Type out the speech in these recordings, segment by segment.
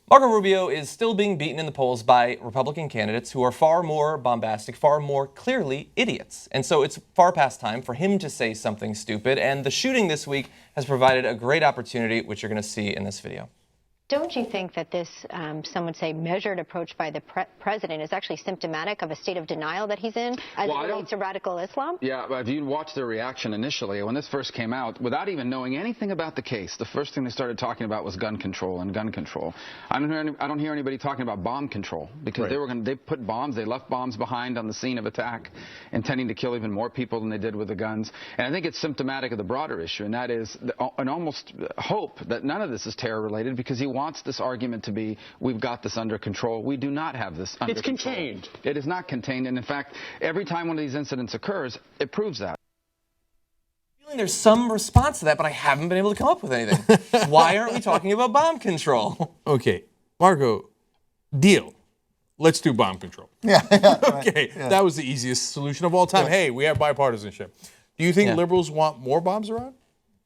Marco Rubio is still being beaten in the polls by Republican candidates who are far more bombastic, far more clearly idiots. And so it's far past time for him to say something stupid. And the shooting this week has provided a great opportunity, which you're going to see in this video. Don't you think that this, some would say, measured approach by the president is actually symptomatic of a state of denial that he's in as it relates to radical Islam? Yeah, but if you watch their reaction initially, when this first came out, without even knowing anything about the case, the first thing they started talking about was gun control and gun control. I don't hear anybody talking about bomb control, because they put bombs, they left bombs behind on the scene of attack, intending to kill even more people than they did with the guns. And I think it's symptomatic of the broader issue, and that is an almost hope that none of this is terror-related, because he wants this argument to be, we've got this under control. We do not have this under control. It's contained. It is not contained, and in fact, every time one of these incidents occurs, it proves that. There's some response to that, but I haven't been able to come up with anything. Why aren't we talking about bomb control? Okay, Marco, deal. Let's do bomb control. Yeah. Okay, that was the easiest solution of all time. Hey, we have bipartisanship. Do you think liberals want more bombs around?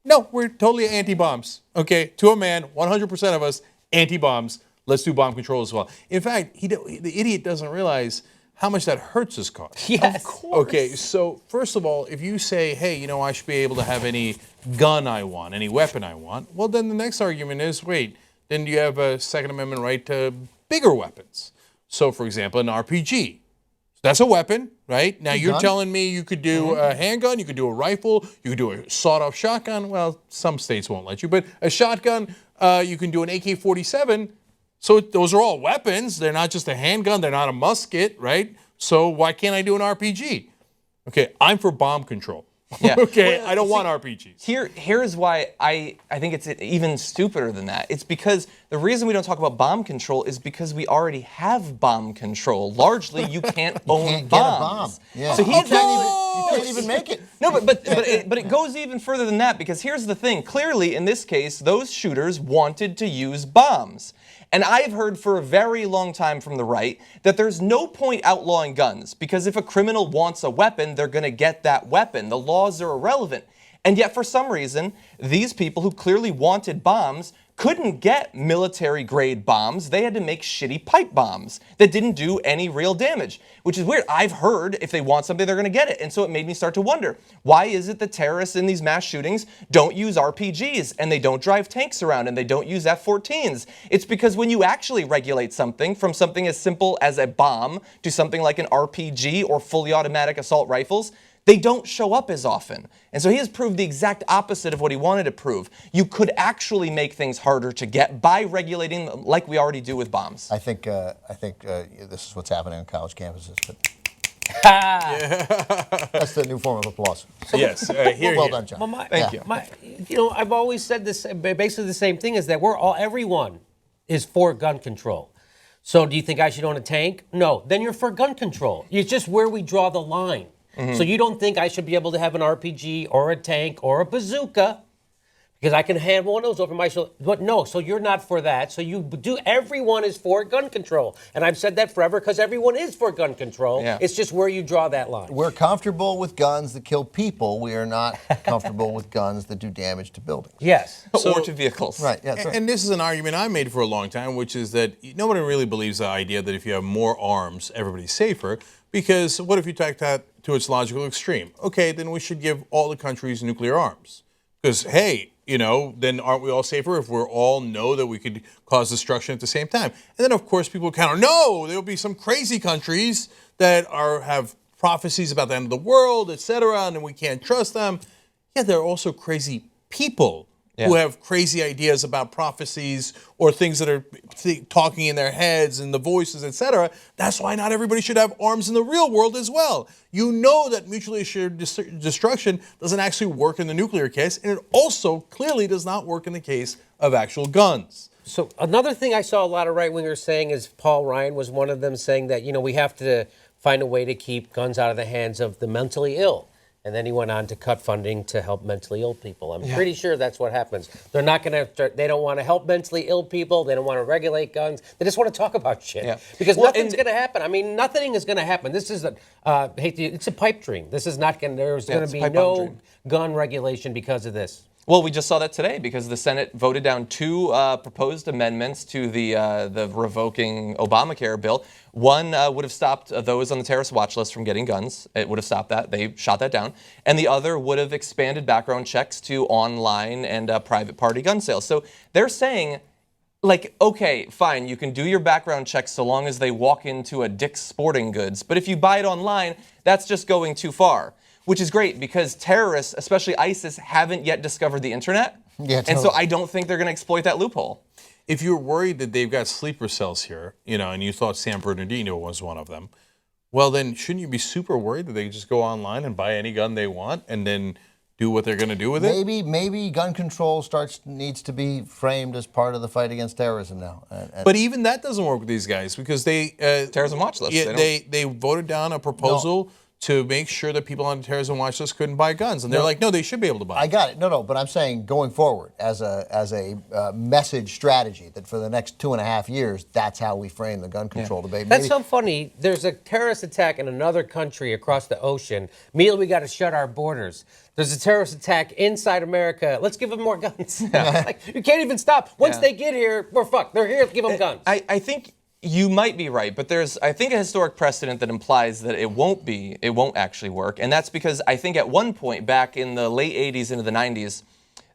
No, we're totally anti-bombs. Okay, to a man, 100% of us anti-bombs. Let's do bomb control as well. In fact, the idiot doesn't realize how much that hurts his cause. Yes. Of course. Okay, so first of all, if you say, hey, you know, I should be able to have any gun I want, any weapon I want, well, then the next argument is, wait, then you have a Second Amendment right to bigger weapons. So, for example, an RPG. That's a weapon, right? Now, you're telling me you could do a handgun, you could do a rifle, you could do a sawed-off shotgun. Well, some states won't let you, but a shotgun, you can do an AK-47. So those are all weapons. They're not just a handgun. They're not a musket, right? So why can't I do an RPG? Okay, I'm for bomb control. Yeah. Okay, well, I don't want RPGs. Here's why I think it's even stupider than that. It's because the reason we don't talk about bomb control is because we already have bomb control. Largely, you can't own bombs. Get a bomb. Yeah. So you can't even make it. No, but it goes even further than that, because here's the thing. Clearly, in this case, those shooters wanted to use bombs. And I've heard for a very long time from the right that there's no point outlawing guns, because if a criminal wants a weapon, they're going to get that weapon. The laws are irrelevant. And yet, for some reason, these people who clearly wanted bombs couldn't get military-grade bombs. They had to make shitty pipe bombs that didn't do any real damage, which is weird. I've heard if they want something, they're going to get it. And so it made me start to wonder, why is it that terrorists in these mass shootings don't use RPGs, and they don't drive tanks around, and they don't use F-14s? It's because when you actually regulate something, from something as simple as a bomb to something like an RPG or fully automatic assault rifles, they don't show up as often. And so he has proved the exact opposite of what he wanted to prove. You could actually make things harder to get by regulating them like we already do with bombs. I think this is what's happening on college campuses. But that's the new form of applause. So, yes. well done, John. Well, Thank you. You know, I've always said this, basically the same thing, is that everyone is for gun control. So do you think I should own a tank? No. Then you're for gun control. It's just where we draw the line. So you don't think I should be able to have an RPG or a tank or a bazooka because I can hand one of those over my shoulder? But no, so you're not for that. So everyone is for gun control. And I've said that forever because everyone is for gun control. Yeah. It's just where you draw that line. We're comfortable with guns that kill people. We are not comfortable with guns that do damage to buildings. Yes. Or to vehicles. Right, yeah, that's right. And this is an argument I made for a long time, which is that nobody really believes the idea that if you have more arms, everybody's safer. Because what if you take that to its logical extreme? Okay, then we should give all the countries nuclear arms. Because, hey, you know, then aren't we all safer if we all know that we could cause destruction at the same time? And then, of course, people counter, no, there will be some crazy countries that have prophecies about the end of the world, etc., and we can't trust them. Yeah, there are also crazy people who have crazy ideas about prophecies or things that are talking in their heads and the voices, etc. That's why not everybody should have arms in the real world as well. You know that mutually assured destruction doesn't actually work in the nuclear case, and it also clearly does not work in the case of actual guns. So another thing I saw a lot of right-wingers saying is, Paul Ryan was one of them, saying that, you know, we have to find a way to keep guns out of the hands of the mentally ill. And then he went on to cut funding to help mentally ill people. I'm pretty sure that's what happens. They're not going to. They don't want to help mentally ill people. They don't want to regulate guns. They just want to talk about shit because nothing's going to happen. I mean, nothing is going to happen. This is it's a pipe dream. This is not going. There's going to be no gun regulation because of this. Well, we just saw that today because the Senate voted down 2 proposed amendments to the revoking Obamacare bill. One would have stopped those on the terrorist watch list from getting guns. It would have stopped that. They shot that down. And the other would have expanded background checks to online and private party gun sales. So they're saying, like, okay, fine, you can do your background checks so long as they walk into a Dick's Sporting Goods. But if you buy it online, that's just going too far. Which is great because terrorists, especially ISIS, haven't yet discovered the internet. Yeah, and so I don't think they're going to exploit that loophole. If you're worried that they've got sleeper cells here, and you thought San Bernardino was one of them, well, then shouldn't you be super worried that they just go online and buy any gun they want and then do what they're going to do with it? Maybe gun control needs to be framed as part of the fight against terrorism now. But even that doesn't work with these guys because they terrorism watch list. Yeah, they voted down a proposal to make sure that people on the terrorism watch list couldn't buy guns, and they're like, no, they should be able to buy. I got it. No, but I'm saying going forward as a message strategy that for the next 2.5 years, that's how we frame the gun control debate. That's so funny. There's a terrorist attack in another country across the ocean. Immediately, we got to shut our borders. There's a terrorist attack inside America. Let's give them more guns. Like, you can't even stop. Once they get here, we're fucked. They're here. Give them guns. I think you might be right, but there's, I think, a historic precedent that implies that it won't actually work. And that's because I think at one point back in the late 80s into the 90s,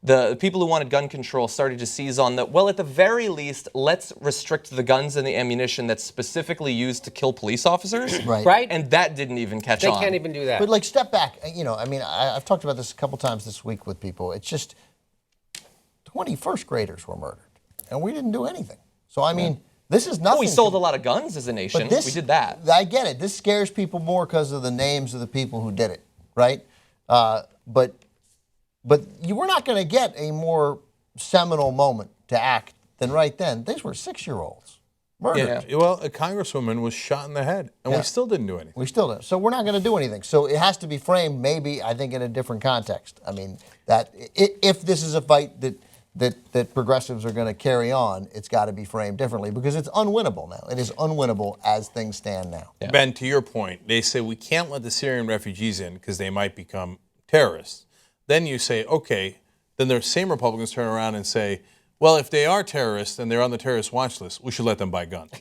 the people who wanted gun control started to seize on that, well, at the very least, let's restrict the guns and the ammunition that's specifically used to kill police officers. Right. And that didn't even catch on. They can't even do that. But step back. I've talked about this a couple times this week with people. It's just 20 first graders were murdered, and we didn't do anything. So, this is nothing. We sold a lot of guns as a nation. We did that. I get it. This scares people more because of the names of the people who did it, right? But you were not going to get a more seminal moment to act than right then. These were 6-year-olds murdered. Yeah. Well, a congresswoman was shot in the head, and we still didn't do anything. We still don't. So we're not going to do anything. So it has to be framed, maybe, I think, in a different context. That if this is a fight that progressives are going to carry on, it's got to be framed differently because it's unwinnable now. It is unwinnable as things stand now. Yeah. Ben, to your point, they say we can't let the Syrian refugees in because they might become terrorists. Then you say, okay, then the same Republicans turn around and say, well, if they are terrorists and they're on the terrorist watch list, we should let them buy guns.